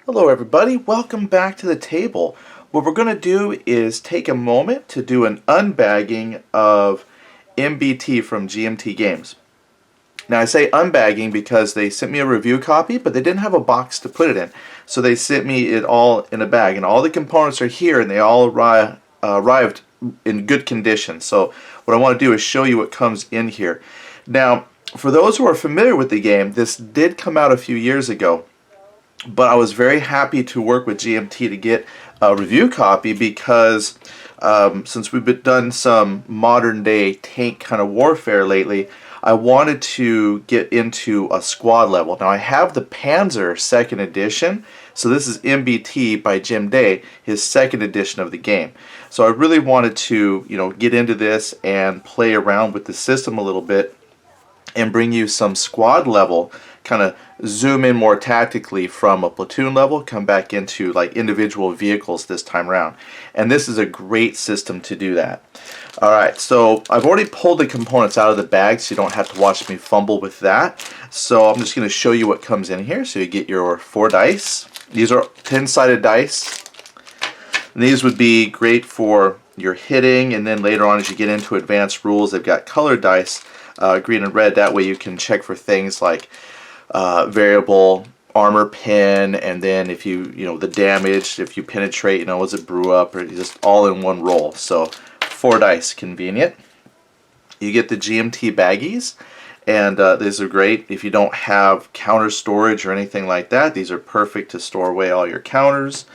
Hello everybody, welcome back to the table. What we're going to do is take a moment to do an unbagging of MBT from GMT Games. Now I say unbagging because they sent me a review copy, but they didn't have a box to put it in. So they sent me it all in a bag, and all the components are here, and they all arrived in good condition. So what I want to do is show you what comes in here. Now, for those who are familiar with the game, this did come out a few years ago. But I was very happy to work with GMT to get a review copy because since we've done some modern day tank kind of warfare lately, I wanted to get into a squad level. Now I have the Panzer 2nd edition, so this is MBT by Jim Day, his 2nd edition of the game. So I really wanted to, get into this and play around with the system a little bit and bring you some squad level, kind of zoom in more tactically from a platoon level, come back into like individual vehicles this time around. And this is a great system to do that. Alright, so I've already pulled the components out of the bag so you don't have to watch me fumble with that. So I'm just going to show you what comes in here. So you get your 4 dice. These are 10-sided dice. And these would be great for your hitting, and then later on as you get into advanced rules, they've got colored dice, green and red. That way you can check for things like variable armor pin, and then if the damage, if you penetrate, was it brew up, or just all in one roll. So 4 dice, convenient. You get the GMT baggies, and these are great if you don't have counter storage or anything like that. These are perfect to store away all your counters.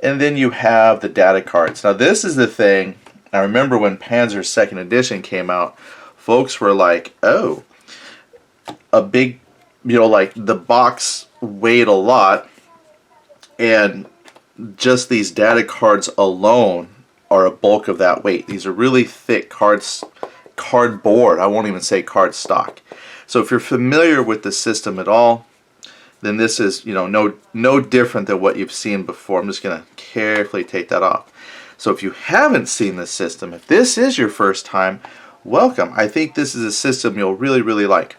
And then you have the data cards. Now this is the thing, I remember when Panzer 2nd edition came out, folks were like, oh, a big, like the box weighed a lot, and just these data cards alone are a bulk of that weight. These are really thick cardboard, I won't even say card stock. So if you're familiar with the system at all, then this is no different than what you've seen before. I'm just going to carefully take that off. So if you haven't seen this system, if this is your first time, welcome. I think this is a system you'll really like.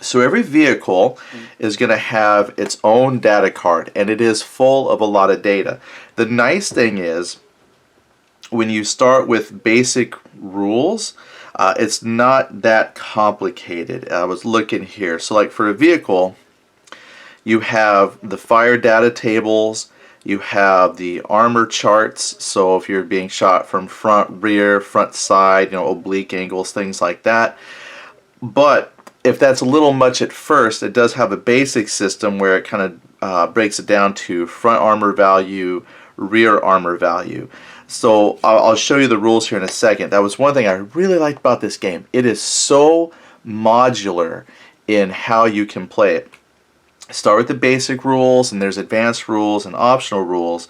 So every vehicle is going to have its own data card, and it is full of a lot of data. The nice thing is, when you start with basic rules, it's not that complicated. I was looking here. So like for a vehicle, you have the fire data tables, you have the armor charts, so if you're being shot from front, rear, front, side, oblique angles, things like that. But if that's a little much at first, it does have a basic system where it kind of breaks it down to front armor value, rear armor value. So I'll show you the rules here in a second. That was one thing I really liked about this game. It is so modular in how you can play it. Start with the basic rules, and there's advanced rules and optional rules,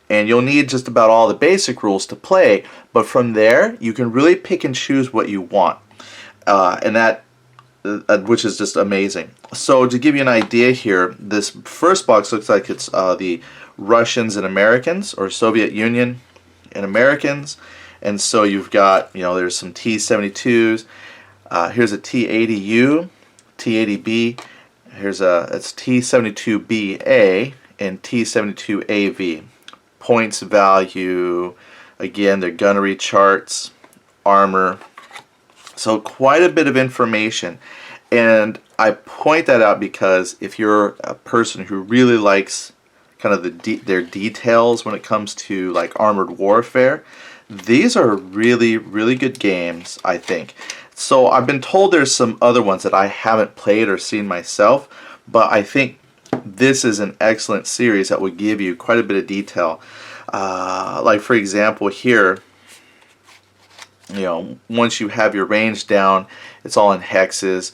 and you'll need just about all the basic rules to play, but from there you can really pick and choose what you want, and that which is just amazing. So to give you an idea here, this first box looks like it's the Russians and Americans, or Soviet Union and Americans, and so you've got, there's some T-72s, here's a T-80U, T-80B, it's T-72BA and T-72AV. Points value, again, their gunnery charts, armor. So quite a bit of information. And I point that out because if you're a person who really likes kind of their details when it comes to like armored warfare, these are really good games, I think. So I've been told there's some other ones that I haven't played or seen myself, but I think this is an excellent series that will give you quite a bit of detail. Like for example here, once you have your range down, it's all in hexes,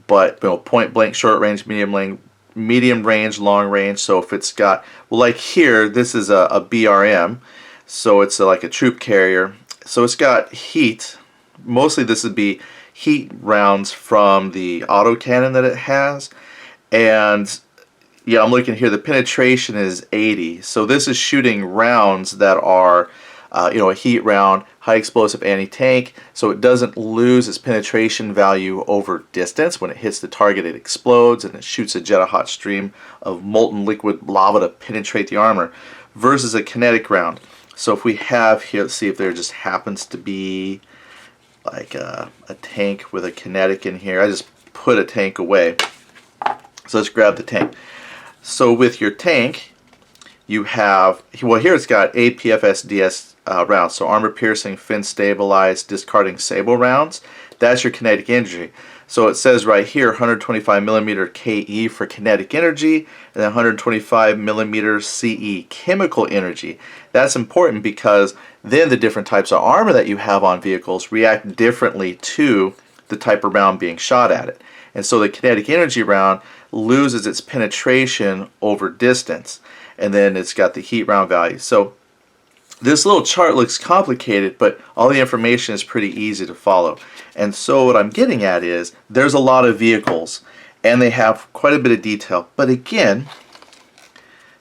but point blank, short range, medium range, long range. So if it's got, well, like here, this is a BRM, so it's like a troop carrier. So it's got heat. Mostly this would be heat rounds from the autocannon that it has, and yeah, I'm looking here, the penetration is 80, so this is shooting rounds that are a heat round high explosive anti-tank, so it doesn't lose its penetration value over distance. When it hits the target, it explodes and it shoots a jet of hot stream of molten liquid lava to penetrate the armor, versus a kinetic round. So if we have here, let's see if there just happens to be like a tank with a kinetic in here. I just put a tank away. So let's grab the tank. So with your tank, you have, well, here it's got APFSDS rounds, so armor piercing, fin stabilized, discarding sable rounds. That's your kinetic energy. So it says right here 125 millimeter KE for kinetic energy, and then 125 millimeter CE chemical energy. That's important because then the different types of armor that you have on vehicles react differently to the type of round being shot at it. And so the kinetic energy round loses its penetration over distance, and then it's got the heat round value. So this little chart looks complicated, but all the information is pretty easy to follow. And so what I'm getting at is there's a lot of vehicles and they have quite a bit of detail. But again,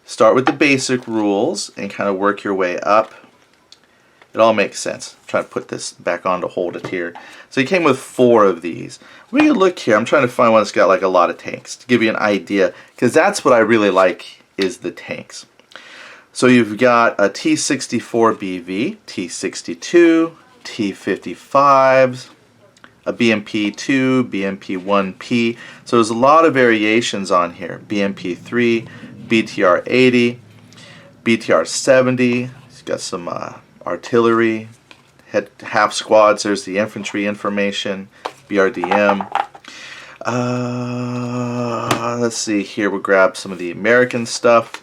start with the basic rules and kind of work your way up. It all makes sense. I'm trying to put this back on to hold it here. So he came with 4 of these. We can look here. I'm trying to find one that's got like a lot of tanks to give you an idea, because that's what I really like is the tanks. So you've got a T64BV, T62, T55s, a BMP2, BMP1P. So there's a lot of variations on here. BMP3, BTR80, BTR70. It's got some artillery, half squads. There's the infantry information, BRDM. Let's see here. We'll grab some of the American stuff.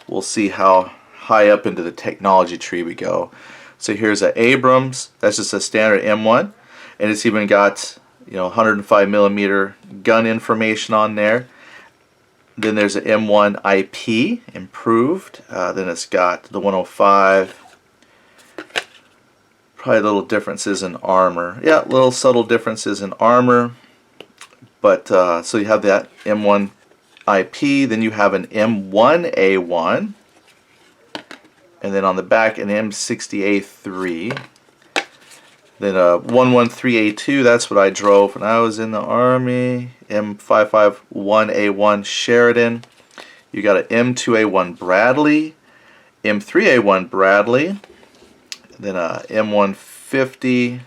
We'll see how high up into the technology tree we go. So here's an Abrams. That's just a standard M1, and it's even got 105 millimeter gun information on there. Then there's an M1 IP improved. Then it's got the 105. Probably little differences in armor. Yeah, little subtle differences in armor. But so you have that M1 IP, then you have an M1A1, and then on the back an M60A3, then a 113A2, that's what I drove when I was in the Army, M551A1 Sheridan, you got an M2A1 Bradley, M3A1 Bradley, then a M150,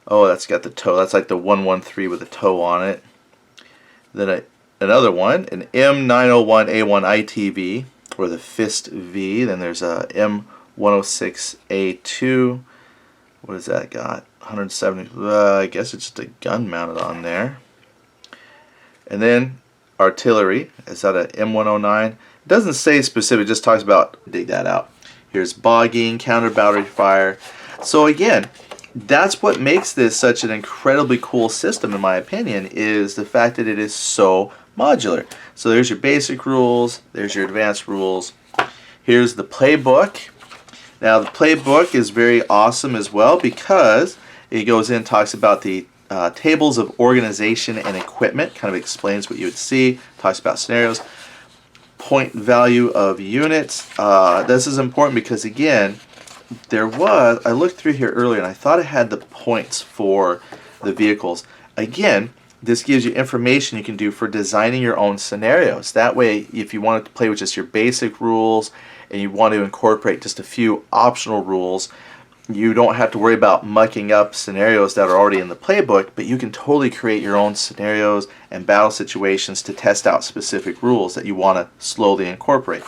oh that's got the toe, that's like the 113 with a toe on it, then another one, an M901A1 ITV, or the Fist V. Then there's a M106A2. What has that got? 170. I guess it's just a gun mounted on there. And then artillery. Is that a M109? It doesn't say specific. It just talks about, dig that out. Here's bogging, counter battery fire. So again, that's what makes this such an incredibly cool system, in my opinion, is the fact that it is so modular. So there's your basic rules, there's your advanced rules. Here's the playbook. Now the playbook is very awesome as well because it goes in and talks about the tables of organization and equipment, kind of explains what you would see, talks about scenarios, point value of units. This is important because again, I looked through here earlier and I thought it had the points for the vehicles. Again, this gives you information you can do for designing your own scenarios. That way, if you wanted to play with just your basic rules and you want to incorporate just a few optional rules, you don't have to worry about mucking up scenarios that are already in the playbook, but you can totally create your own scenarios and battle situations to test out specific rules that you want to slowly incorporate.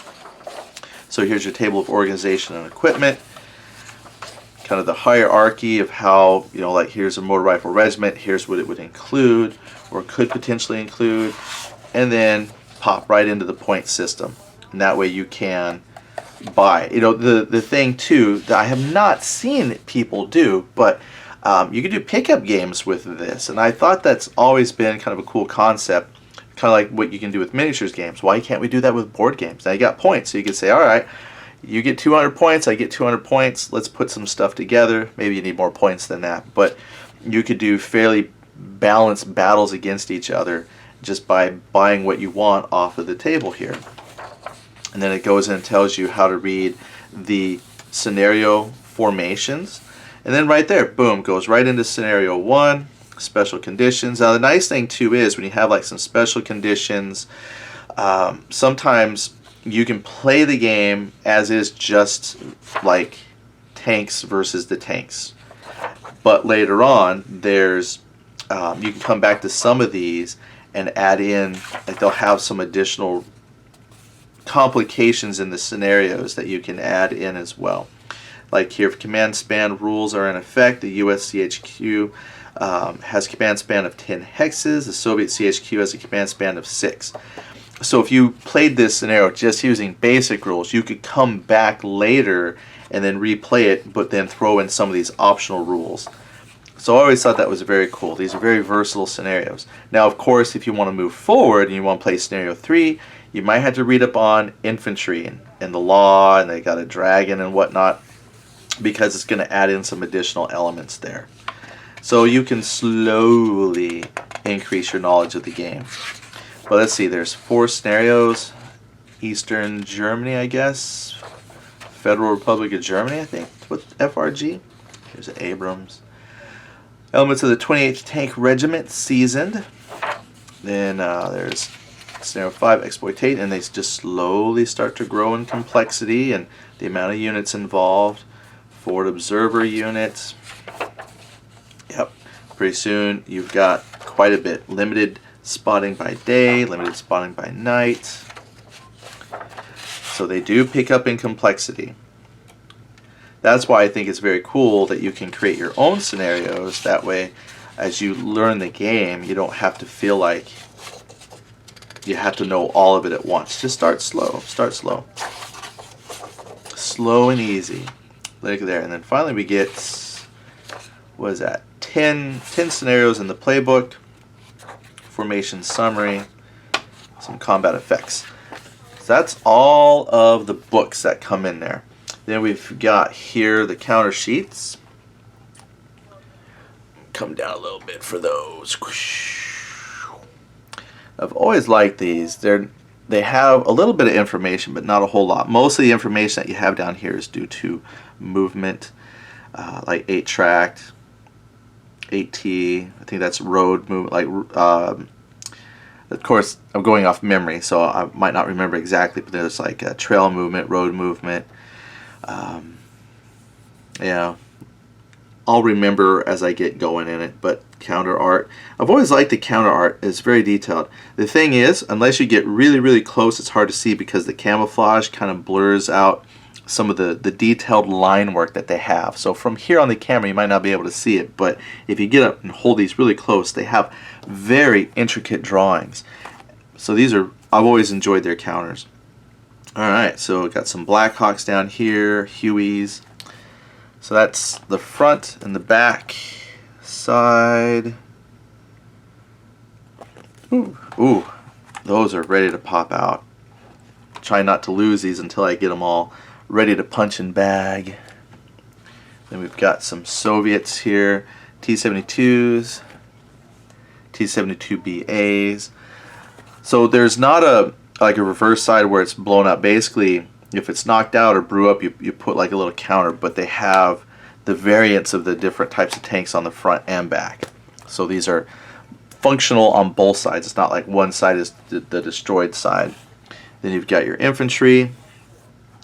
So here's your table of organization and equipment. Kind of the hierarchy of how, like here's a motor rifle regiment, here's what it would include or could potentially include, and then pop right into the point system. And that way you can buy. The thing too that I have not seen people do, but you can do pickup games with this, and I thought that's always been kind of a cool concept, kind of like what you can do with miniatures games. Why can't we do that with board games? Now you got points, so you can say, all right, you get 200 points, I get 200 points, let's put some stuff together. Maybe you need more points than that, but you could do fairly balanced battles against each other just by buying what you want off of the table here. And then it goes in and tells you how to read the scenario formations. And then right there, boom, goes right into scenario 1, special conditions. Now the nice thing too is when you have like some special conditions, sometimes you can play the game as is, just like tanks versus the tanks. But later on, there's you can come back to some of these and add in, like they'll have some additional complications in the scenarios that you can add in as well. Like here, if command span rules are in effect, the US CHQ has a command span of 10 hexes, the Soviet CHQ has a command span of 6. So if you played this scenario just using basic rules, you could come back later and then replay it, but then throw in some of these optional rules. So I always thought that was very cool. These are very versatile scenarios. Now, of course, if you want to move forward and you want to play scenario 3, you might have to read up on infantry and the law, and they got a dragon and whatnot, because it's going to add in some additional elements there. So you can slowly increase your knowledge of the game. But let's see, there's 4 scenarios. Eastern Germany, I guess. Federal Republic of Germany, I think, with FRG. Here's Abrams. Elements of the 28th Tank Regiment, seasoned. Then there's scenario 5, exploitate, and they just slowly start to grow in complexity and the amount of units involved. Forward observer units. Yep, pretty soon you've got quite a bit. Limited spotting by day, limited spotting by night. So they do pick up in complexity. That's why I think it's very cool that you can create your own scenarios. That way, as you learn the game, you don't have to feel like you have to know all of it at once. Just start slow. Start slow. Slow and easy. Look there. And then finally we get, what is that? 10 scenarios in the playbook. Formation summary. Some combat effects. So that's all of the books that come in there. Then we've got here the counter sheets. Come down a little bit for those. I've always liked these. They have a little bit of information, but not a whole lot. Most of the information that you have down here is due to movement, like 8-track, 8T. I think that's road movement. Like, of course, I'm going off memory, so I might not remember exactly. But there's like a trail movement, road movement. Yeah, I'll remember as I get going in it. But counter art, I've always liked the counter art. It's very detailed. The thing is, unless you get really, really close, it's hard to see because the camouflage kind of blurs out some of the detailed line work that they have. So from here on the camera, you might not be able to see it, but if you get up and hold these really close, they have very intricate drawings. So these are, I've always enjoyed their counters. Alright, so we've got some Blackhawks down here, Hueys. So that's the front and the back side. Ooh, those are ready to pop out. Try not to lose these until I get them all ready to punch and bag. Then we've got some Soviets here, T-72s, T-72BAs. So there's not a reverse side where it's blown up. Basically, if it's knocked out or blew up, you put like a little counter, but they have the variants of the different types of tanks on the front and back. So these are functional on both sides. It's not like one side is the destroyed side. Then you've got your infantry.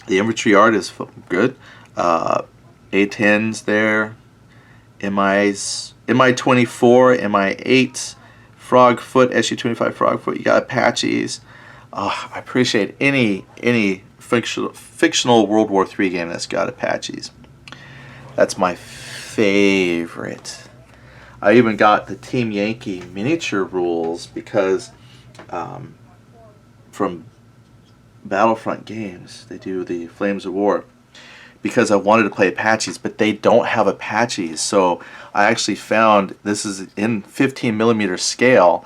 The infantry art is good. A-10s there. MI-24, MI-8, Frogfoot, SU-25 Frogfoot. You got Apaches. I appreciate any fictional World War III game that's got Apaches. That's my favorite. I even got the Team Yankee miniature rules because from Battlefront Games, they do the Flames of War, because I wanted to play Apaches, but they don't have Apaches. So I actually found, this is in 15mm scale,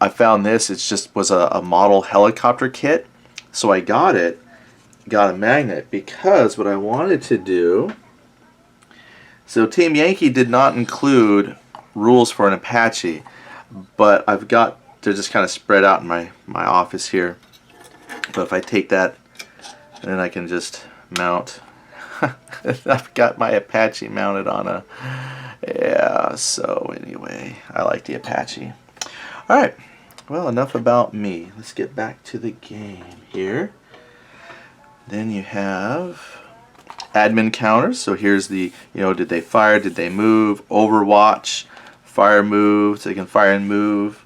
I found this, it just was a model helicopter kit. So I got it, got a magnet, because what I wanted to do, so Team Yankee did not include rules for an Apache, but I've got, they're just kind of spread out in my office here. But if I take that, and then I can just mount. I've got my Apache mounted on a, yeah, so anyway, I like the Apache. Alright, well, enough about me. Let's get back to the game here. Then you have admin counters. So here's the, did they fire, did they move, overwatch, fire, move, so they can fire and move.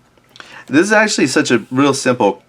This is actually such a real simple